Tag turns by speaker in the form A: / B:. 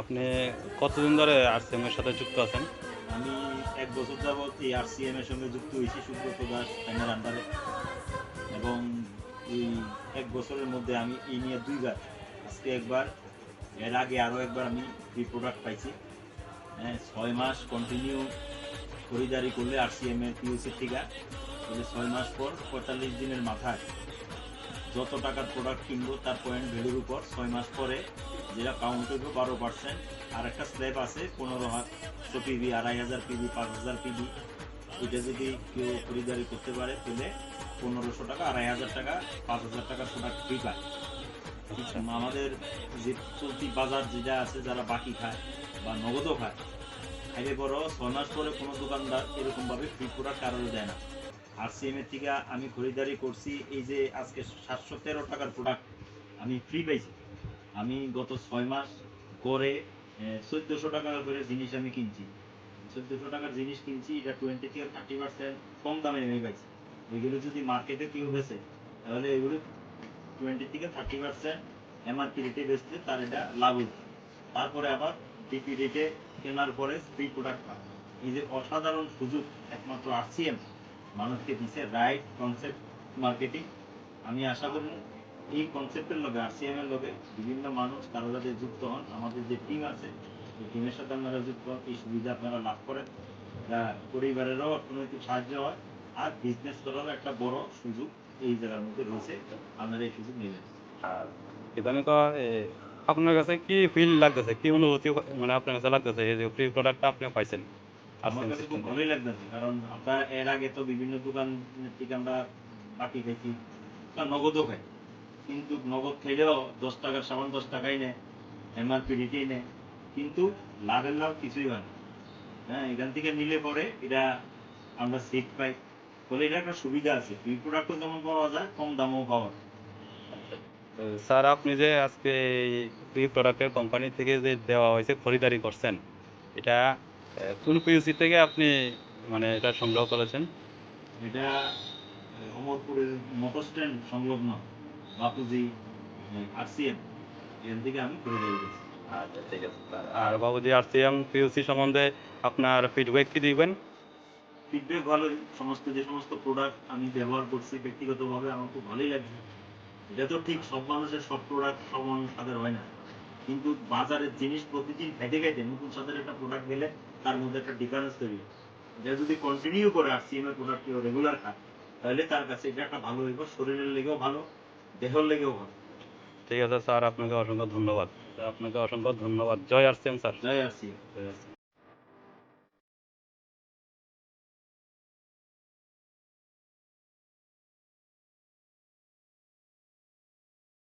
A: আপনি কতদিন ধরে আরসিএম এর সাথে যুক্ত আছেন?
B: আমি ১ বছর যাবৎ এই আরসিএম এর সঙ্গে যুক্ত হয়েছি সুব্রত দাস ফ্যানের আন্ডারে। এবং এই ১ বছরের মধ্যে আমি এই নিয়ে ২ বার, আজকে একবার, এর আগে আরও একবার আমি ফ্রি প্রোডাক্ট পাইছি। হ্যাঁ, ৬ মাস কন্টিনিউ খরিদারি করলে আরসিএম এর পিওসির থেকে, তাহলে ৬ মাস পর ৪৫ দিনের মাথায় যত টাকার প্রোডাক্ট কিনবো তার পয়েন্ট ভ্যালুর উপর ৬ মাস পরে যেটা কাউন্ট করবো ১২%। আর একটা স্ল্যাব আছে ১৫০০ পিবি, ২৫০০ পিবি, ৫০০০ পিবি। এটা যদি কেউ খরিদারি করতে পারে তাহলে ১৫০০ টাকা, ২৫০০ টাকা, ৫০০০ টাকার প্রোডাক্ট ফ্রি পায়।
A: আচ্ছা।
B: আমাদের যে চলতি বাজার যেটা আছে, যারা বাকি খায় বা নগদও খায়, খাইলে পরও ৬ মাস পরে কোনো দোকানদার এরকমভাবে ফ্রি প্রোডাক্ট কারোর দেয় না। আরসিএম এর থেকে আমি খরিদারি করছি, এই যে আজকে ৭১৩ টাকার প্রোডাক্ট আমি ফ্রি পাইছি। আমি গত ৬ মাস করে ১৪০০ টাকা করে জিনিস আমি কিনছি। ১৪০০ টাকার জিনিস কিনছি, এটা 20 থেকে 30% কম দামে আমি পাইছি। ওইগুলো যদি মার্কেটে কেউ বেচে তাহলে এগুলো 20 থেকে 30% এমআরপি রেটে বেচলে তার এটা লাভ হচ্ছে। তারপরে আবার ডিপি রেটে কেনার পরে ফ্রি প্রোডাক্ট পায়। এই যে অসাধারণ সুযোগ একমাত্র আরসিএম মানুষকে দিছে, রাইট কনসেপ্ট মার্কেটিং। আমি আশা করি এই কনসেপ্টের লগে, আরসিএম এর লগে বিভিন্ন মানুষ কারো যাতে যুক্ত হন, আমাদের যে টিম আছে এই টিমের সাথে আপনারা যুক্ত হন, এই সুবিধা আপনারা লাভ করেন, যা পরিবারেরও অর্থনৈতিক সাহায্য হয় আর বিজনেস করারও একটা বড় সুযোগ এই জায়গার মধ্যে রয়েছে। আপনারা এই সুযোগ নেবেন।
A: আর ইদানিং তো আপনার কাছে কি ফিল লাগতেছে, কি অনুভূতি মানে আপনার কাছে লাগতেছে এই যে ফ্রি প্রোডাক্টটা আপনি পাইছেন
B: আমার
A: আরসিএম
B: কাছে
A: সিস্টেম
B: খুব
A: থেকে?
B: ভালোই লাগতেছে, কারণ আপনার এর আগে তো বিভিন্ন দোকান থেকে আমরা বাকি খাইছি বা নগদও খাই, কিন্তু নগদ খাইলেও ১০ টাকার সাবান ১০ টাকাই নেয়, এমআরপি রেটেই নেয়, কিন্তু লাভের লাভ কিছুই হয় না। হ্যাঁ, এখান থেকে নিলে পরে এটা আমরা সেট পাই, ফলে এটা একটা সুবিধা আছে, ফ্রি প্রোডাক্টও যেমন পাওয়া যায়, কম দামেও পাওয়া যায়।
A: তো স্যার, আপনি যে আজকে এই ফ্রি প্রোডাক্টের কোম্পানি থেকে যে দেওয়া হয়েছে খরিদারি করছেন, এটা কোন পিউসি থেকে আপনি মানে এটা সংগ্রহ করেছেন?
B: এটা অমরপুরের মোটর স্ট্যান্ড সংলগ্ন বাপুজি আরসিএম, এখান থেকে আমি খরিদারি করছি।
A: আচ্ছা, ঠিক আছে স্যার। আর বাবুজি আরসিএম পিউসি সম্বন্ধে আপনার ফিডব্যাক কি দিবেন?
B: ফিডব্যাক ভালোই, সমস্ত যে সমস্ত প্রোডাক্ট আমি ব্যবহার করছি ব্যক্তিগতভাবে আমার খুব ভালোই লাগছে। এটা তো ঠিক সব মানুষের সব প্রোডাক্ট সমান স্বাদের হয় না, কিন্তু বাজারের জিনিস প্রতিদিন খাইতে খাইতে নতুন স্বাদের একটা প্রোডাক্ট গেলে তার মধ্যে একটা ডিফারেন্স তৈরি হয়। এটা যদি কন্টিনিউ করে আরসিএম এর প্রোডাক্ট কেউ রেগুলার খায় তাহলে তার কাছে এটা একটা ভালো হইব, শরীরের লেগেও ভালো, দেহের লেগেও ভালো।
A: ঠিক আছে স্যার, আপনাকে অসংখ্য ধন্যবাদ। আপনাকে অসংখ্য ধন্যবাদ। জয় আরসিএম স্যার।
B: জয় আরসিএম।
A: জয় আরসিএম।